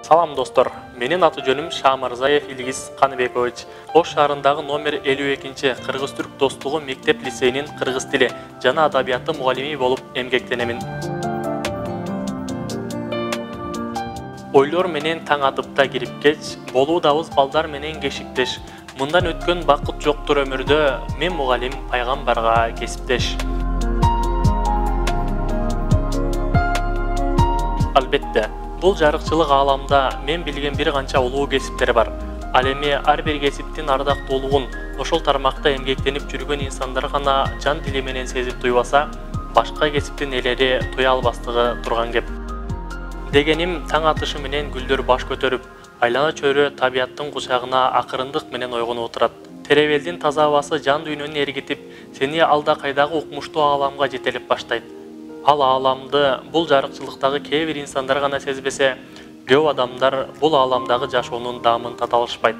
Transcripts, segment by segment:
Салам достор, менин аты жөнүм Шамырзаев Илгиз Каныбекович. Ош шаарындагы номер 52 Кыргыз-Түрк достугу мектеп лицейинин кыргыз тили жана адабияты мугалими болуп эмгектенемин. Ойлор менен таң атыпта кирипкеч, болуудабыз балдар менен кешиктеш. Мындан өткөн бакыт жоктур өмүрдө, мен мугалим пайгамбарга кесиптеш. Албетте, бул жарыкчылык ааламда мен билген бир канча улуу кесиптер бар. Ал эми ар бир кесиптин ардактуулугун ошол тармакта эмгектенип жүргөн инсандар гана жан дили менен сезип туйбаса, башка кесиптин ээлери туя албастыгы турган кеп. Дегеним, таң атышы менен гүлдөр баш көтөрүп, айлана чөйрө табияттын кучагына акырындык менен ойгонуп отурат. Теребелдин таза абасы жан дүйнөнү эргитип, сени алда кайдагы укмуштуу ааламга жетелеп баштайт. Ал ааламды бул жарыкчылыктагы кээ бир инсандар гана сезбесе, көп адамдар бул ааламдагы жашоонун даамын тата алышпайт.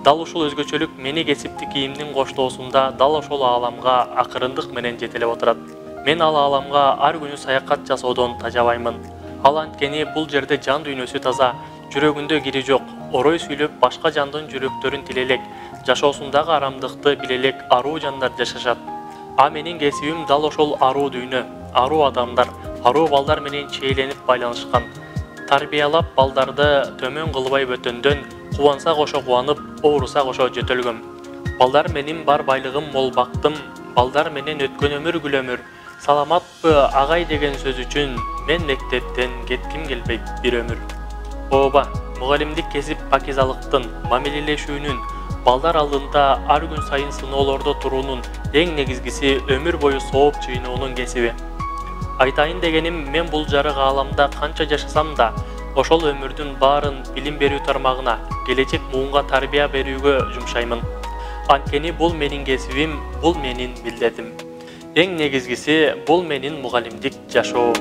Дал ушул өзгөчөлүк мени кесиптик кийимдин коштоосунда дал ошол ааламга акырындык менен жетелеп отурат. Мен ал ааламга ар күнү саякат жасоодон тажабаймын. Ал анткени бул жерде жан дүйнөсү таза, жүрөгүндө кири жок, орой сүйлөп башка жандын жүрөктөрүн тилелек, жашоосундагы арамдыкты билелек аруу жандар жашашат. А менин кесибим дал ошол аруу дүйнө, аруу адамдар, аруу балдар менен чейленип байланышкан. Тарбиялап балдарды төмөн кылбай бөтөндөн, кубанса кошо кубанып, ооруса кошо жөтөлгөм. Балдар менин бар байлыгым мол бактым, балдар менен өткөн өмүр күлөмүр. Саламатпы агай деген сөз үчүн мен мектептен кетким келбейт бир өмүр. Ооба, мугалимдик кесип пакизалыктын, мамилелешүүнүн, балдар алдында ар күн сайын сыноолордо туруунун эң негизгиси өмүр бою сооп чыйноонун кесиби. Айтайын дегеним, мен бул жарык ааламда канча жашасам да, ошол өмүрдүн баарын билим берүү тармагына, келечек муунга тарбия берүүгө жумшаймын. Анткени бул менин кесибим, бул менин милдетим. Эң негизгиси бул менин мугалимдик жашоо.